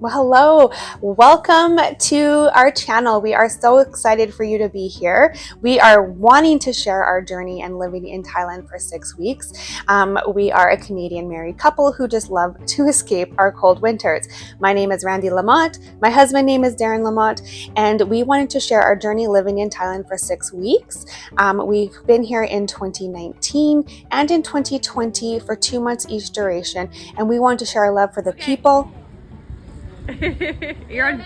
Well, hello, welcome to our channel. We are so excited for you to be here. We are wanting to share our journey and living in Thailand for 6 weeks. We are a Canadian married couple who just love to escape our cold winters. My name is Randi LaMotte. My husband's name is Darren LaMotte, and we wanted to share our journey living in Thailand for 6 weeks. We've been here in 2019 and in 2020 for 2 months each duration, and we want to share our love for the people, You're on.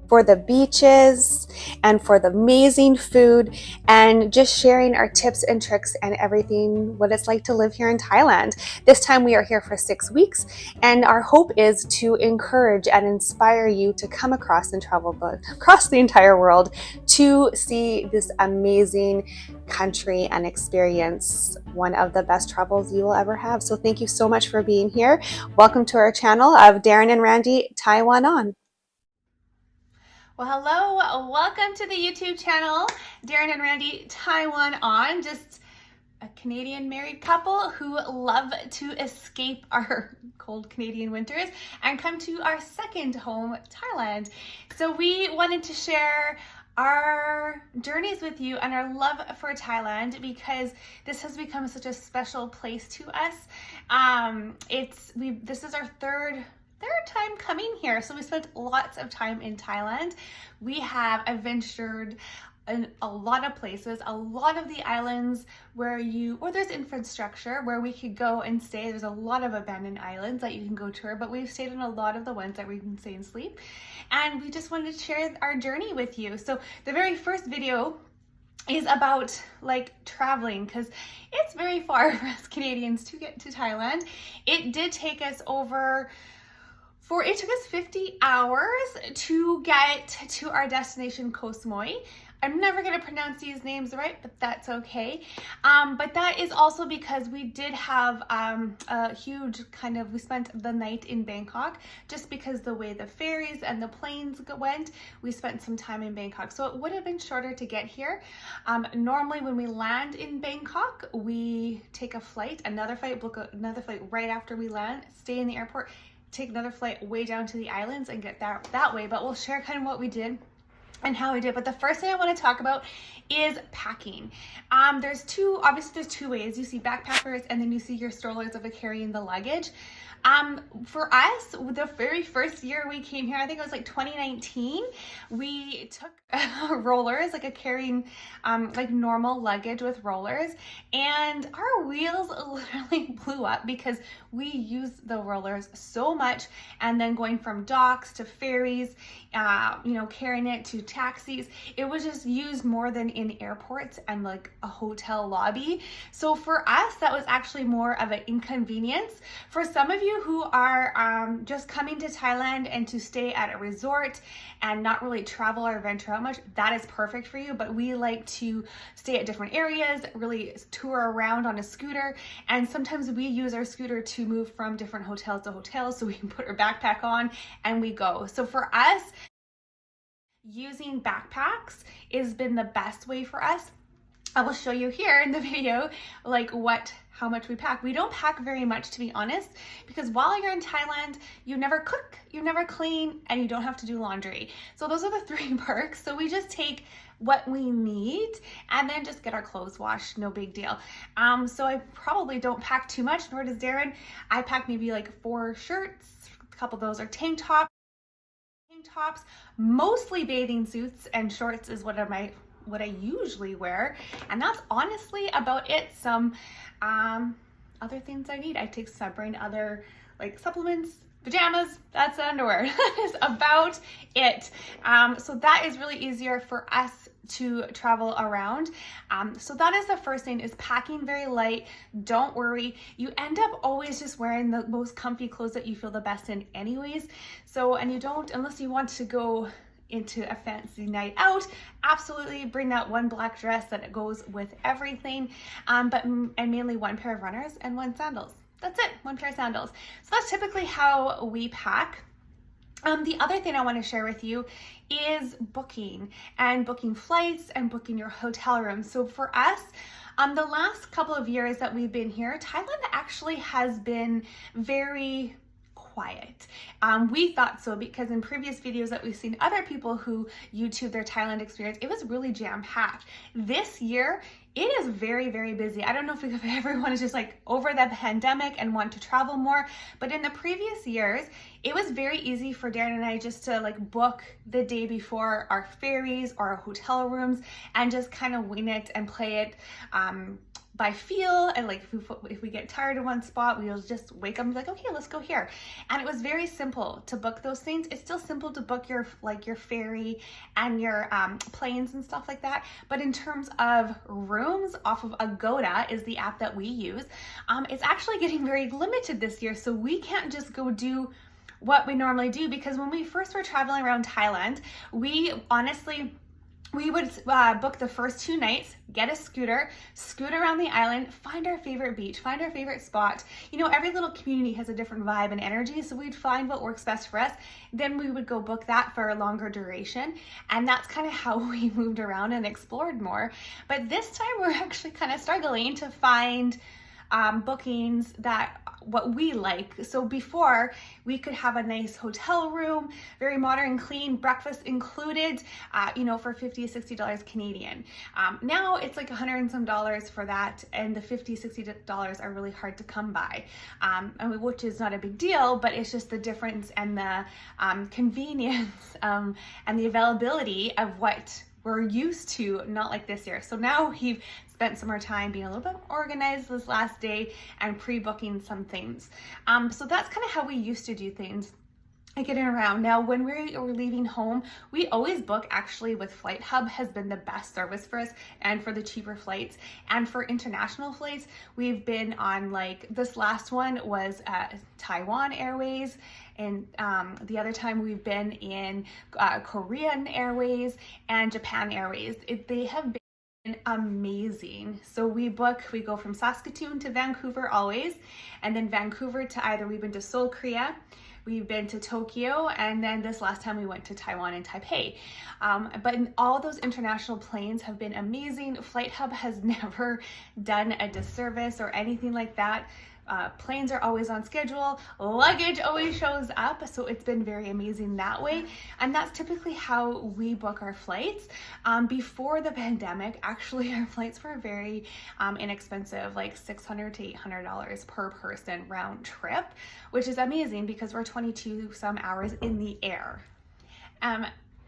for the beaches and for the amazing food and just sharing our tips and tricks and everything, what it's like to live here in Thailand. This time we are here for 6 weeks, and our hope is to encourage and inspire you to come across and travel across the entire world to see this amazing country and experience one of the best travels you will ever have. So thank you so much for being here. Welcome to our channel of Darren and Randi Taiwan on. Well, hello, welcome to the YouTube channel, Darren and Randi Taiwan on. Just a Canadian married couple who love to escape our cold Canadian winters and come to our second home, Thailand. So we wanted to share our journeys with you and our love for Thailand because this has become such a special place to us. This is our third time coming here, so we spent lots of time in Thailand. We have adventured in a lot of places, a lot of the islands where there's infrastructure where we could go and stay. There's a lot of abandoned islands that you can go tour, but we've stayed in a lot of the ones that we can stay and sleep. And we just wanted to share our journey with you. So the very first video is about traveling, because it's very far for us Canadians to get to Thailand. It did take us it took us 50 hours to get to our destination, Koh Samui. I'm never going to pronounce these names right, but that's okay. But that is also because we did have a huge we spent the night in Bangkok, just because the way the ferries and the planes went, we spent some time in Bangkok. So it would have been shorter to get here. Normally when we land in Bangkok, we take another flight, book another flight right after we land, stay in the airport, take another flight way down to the islands and get that way. But we'll share kind of what we did and how we did. But the first thing I want to talk about is packing. There's two ways. You see backpackers, and then you see your strollers of carrying the luggage. For us, the very first year we came here, I think it was 2019, we took rollers, carrying normal luggage with rollers, and our wheels literally blew up because we used the rollers so much. And then going from docks to ferries, carrying it to taxis, it was just used more than in airports and a hotel lobby. So for us, that was actually more of an inconvenience. For some of you who are just coming to Thailand and to stay at a resort and not really travel or venture out much, that is perfect for you. But we like to stay at different areas, really tour around on a scooter, and sometimes we use our scooter to move from different hotels to hotels so we can put our backpack on and we go. So for us, using backpacks has been the best way for us. I will show you here in the video how much we pack. We don't pack very much, to be honest, because while you're in Thailand, you never cook, you never clean, and you don't have to do laundry. So those are the 3 perks. So we just take what we need and then just get our clothes washed, no big deal. So I probably don't pack too much, nor does Darren. I pack maybe 4 shirts, a couple of those are tank tops, mostly bathing suits, and shorts is what I usually wear, and that's honestly about it. Some other things I need, I bring other supplements, pajamas, that's the underwear. That is about it. So that is really easier for us to travel around. So that is the first thing, is packing very light. Don't worry, you end up always just wearing the most comfy clothes that you feel the best in anyways. So, and you don't, unless you want to go into a fancy night out, absolutely bring that one black dress that goes with everything, and mainly 1 pair of runners and 1 sandals. That's it, 1 pair of sandals. So that's typically how we pack. The other thing I want to share with you is booking flights and booking your hotel room. So for us, the last couple of years that we've been here, Thailand actually has been very quiet. We thought so because in previous videos that we've seen other people who YouTube their Thailand experience, it was really jam-packed. This year, it is very, very busy. I don't know if everyone is just like over the pandemic and want to travel more, but in the previous years, it was very easy for Darren and I just to like book the day before our ferries or our hotel rooms and just kind of wing it and play it by feel. And like if we get tired in one spot, we'll just wake up and be like, okay, let's go here. And it was very simple to book those things. It's still simple to book your ferry and your planes and stuff like that. But in terms of rooms, off of Agoda is the app that we use. It's actually getting very limited this year. So we can't just go do what we normally do, because when we first were traveling around Thailand, we would book the first 2 nights, get a scooter, scoot around the island, find our favorite beach, find our favorite spot. You know, every little community has a different vibe and energy, so we'd find what works best for us. Then we would go book that for a longer duration, and that's kind of how we moved around and explored more. But this time we're actually kind of struggling to find bookings that what we like. So before, we could have a nice hotel room, very modern, clean, breakfast included, you know, for $50, $60 Canadian. Now it's like $100 and some for that, and the $50, $60 are really hard to come by, which is not a big deal, but it's just the difference and the convenience and the availability of what we're used to, not like this year. So now we've spent some more time being a little bit more organized this last day and pre-booking some things. So that's kind of how we used to do things. Getting around. Now, when we're leaving home, we always book actually with Flight Hub has been the best service for us and for the cheaper flights. And for international flights, we've been on, like, this last one was Taiwan Airways, and the other time we've been in Korean Airways and Japan Airways. They have been amazing. So we go from Saskatoon to Vancouver always, and then Vancouver to either we've been to Seoul, Korea, we've been to Tokyo, and then this last time we went to Taiwan and Taipei. But in all those international planes have been amazing. Flight Hub has never done a disservice or anything like that. Planes are always on schedule, luggage always shows up, so it's been very amazing that way. And that's typically how we book our flights. Before the pandemic, actually our flights were very inexpensive, like $600 to $800 per person round trip, which is amazing because we're 22 some hours in the air.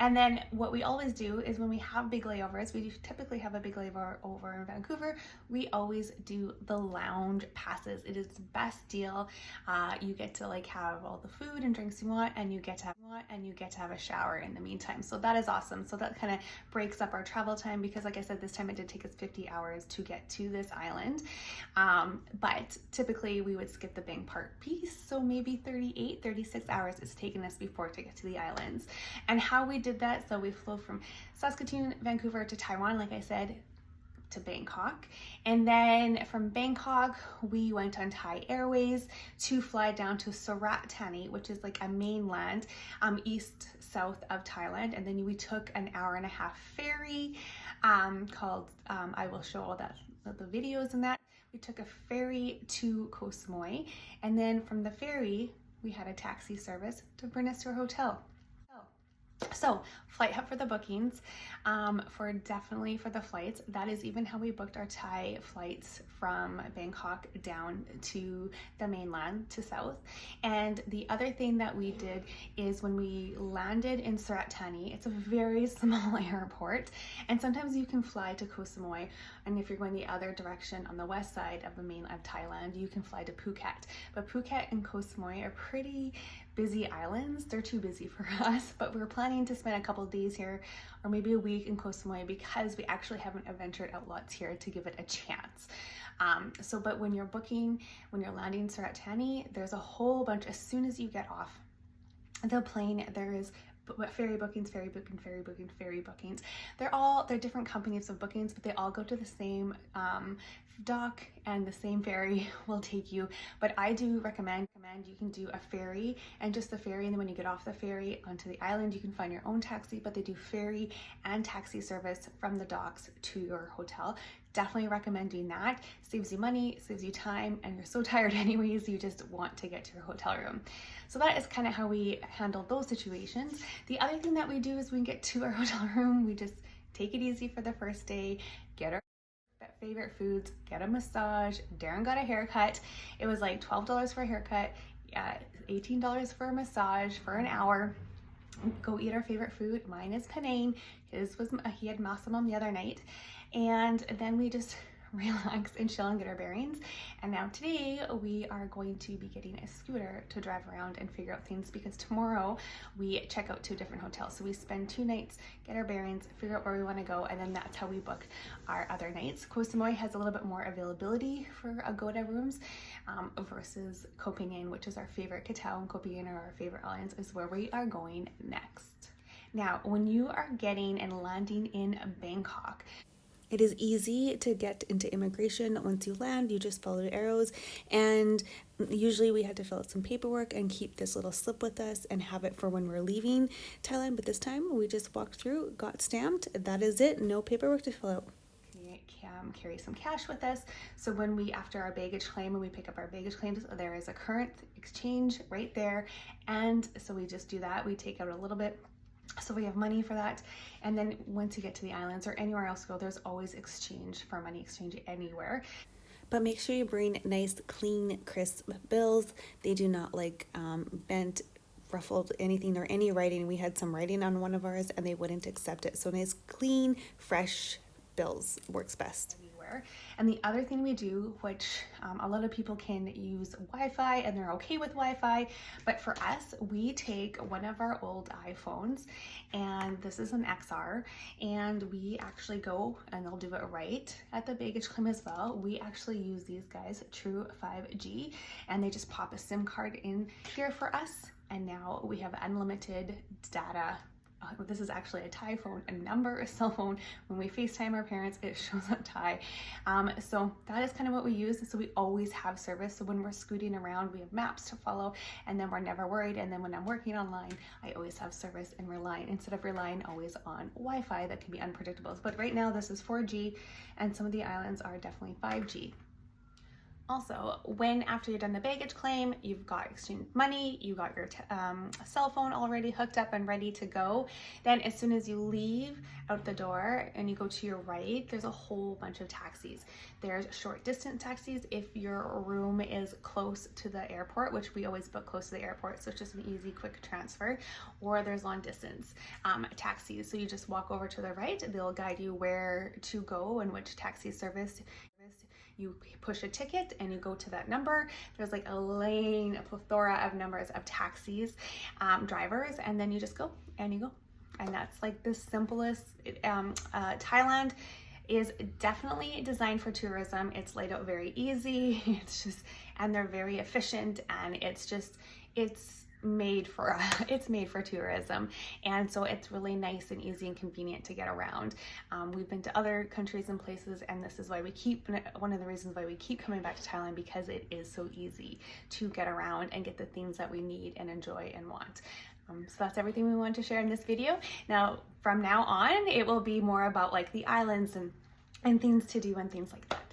And then what we always do is when we have big layovers, we typically have a big layover over in Vancouver, we always do the lounge passes. It is the best deal. You get to like have all the food and drinks you want, and you get to have a shower in the meantime. So that is awesome. So that kind of breaks up our travel time, because like I said, this time it did take us 50 hours to get to this island. But typically we would skip the Bangkok piece. So maybe 38, 36 hours it's taken us before to get to the islands. And how we did that, so we flew from Saskatoon, Vancouver to Taiwan, like I said, to Bangkok, and then from Bangkok we went on Thai Airways to fly down to Surat Thani, which is like a mainland east south of Thailand, and then we took an hour-and-a-half ferry called I will show all that the videos in that. We took a ferry to Koh Samui, and then from the ferry we had a taxi service to bring us to our hotel. So Flight Hub for the bookings, definitely for the flights. That is even how we booked our Thai flights from Bangkok down to the mainland to south. And the other thing that we did is when we landed in Surat Thani, it's a very small airport, and sometimes you can fly to Koh Samui, and if you're going the other direction on the west side of the mainland of Thailand, you can fly to Phuket. But Phuket and Koh Samui are pretty busy islands. They're too busy for us, but we're planning to spend a couple of days here or maybe a week in Koh Samui because we actually haven't ventured out lots here to give it a chance. But when you're landing in Surat Thani, there's a whole bunch. As soon as you get off the plane, there is ferry bookings. They're different companies of bookings, but they all go to the same dock, and the same ferry will take you. But I do recommend you can do a ferry, and just the ferry, and then when you get off the ferry onto the island, you can find your own taxi, but they do ferry and taxi service from the docks to your hotel. definitely recommend doing that. Saves you money, saves you time, and you're so tired anyways, you just want to get to your hotel room. So that is kind of how we handle those situations. The other thing that we do is when we get to our hotel room, we just take it easy for the first day, get our favorite foods, get a massage. Darren got a haircut. It was like $12 for a haircut, $18 for a massage for an hour. Go eat our favorite food. Mine is penne. He had massamam the other night. And then we just relax and chill and get our bearings. And now today we are going to be getting a scooter to drive around and figure out things, because tomorrow we check out 2 different hotels. So we spend 2 nights, get our bearings, figure out where we want to go, and then that's how we book our other nights. Koh Samui has a little bit more availability for Agoda rooms versus Koh Phangan, which is our favorite. Koh Tao and Koh Phangan are our favorite islands, is where we are going next. Now, when you are getting and landing in Bangkok, it is easy to get into immigration. Once you land, you just follow the arrows, and usually we had to fill out some paperwork and keep this little slip with us and have it for when we're leaving Thailand. But this time we just walked through, got stamped. That is it. No paperwork to fill out. We carry some cash with us. So when we, after our baggage claim, when we pick up our baggage claims, there is a current exchange right there. And so we just do that. We take out a little bit, so we have money for that. And then once you get to the islands or anywhere else you go, there's always exchange for money exchange anywhere. But make sure you bring nice, clean, crisp bills. They do not like bent, ruffled, anything or any writing. We had some writing on one of ours and they wouldn't accept it. So nice, clean, fresh bills works best. And the other thing we do, which a lot of people can use Wi-Fi and they're okay with Wi-Fi, but for us, we take one of our old iPhones, and this is an XR, and we actually go, and they'll do it right at the baggage claim as well. We actually use these guys, True 5G, and they just pop a SIM card in here for us, and now we have unlimited data. This is actually a Thai phone, a number, a cell phone. When we FaceTime our parents, it shows up Thai. So that is kind of what we use. So we always have service. So when we're scooting around, we have maps to follow, and then we're never worried. And then when I'm working online, I always have service and relying, instead of relying always on Wi-Fi that can be unpredictable. But right now this is 4G, and some of the islands are definitely 5G. Also, when after you're done the baggage claim, you've got exchanged money, you got your cell phone already hooked up and ready to go, then as soon as you leave out the door and you go to your right, there's a whole bunch of taxis. There's short distance taxis if your room is close to the airport, which we always book close to the airport, so it's just an easy, quick transfer. Or there's long distance taxis. So you just walk over to the right, they'll guide you where to go and which taxi service. You push a ticket and you go to that number. There's like a lane, a plethora of numbers of taxis, drivers, and then you just go and you go. And that's like the simplest. Thailand is definitely designed for tourism. It's laid out very easy. It's just, and they're very efficient, and it's made for tourism, and so it's really nice and easy and convenient to get around. We've been to other countries and places, and this is why one of the reasons why we keep coming back to Thailand, because it is so easy to get around and get the things that we need and enjoy and want. So that's everything we wanted to share in this video. Now, from now on, it will be more about like the islands and things to do and things like that.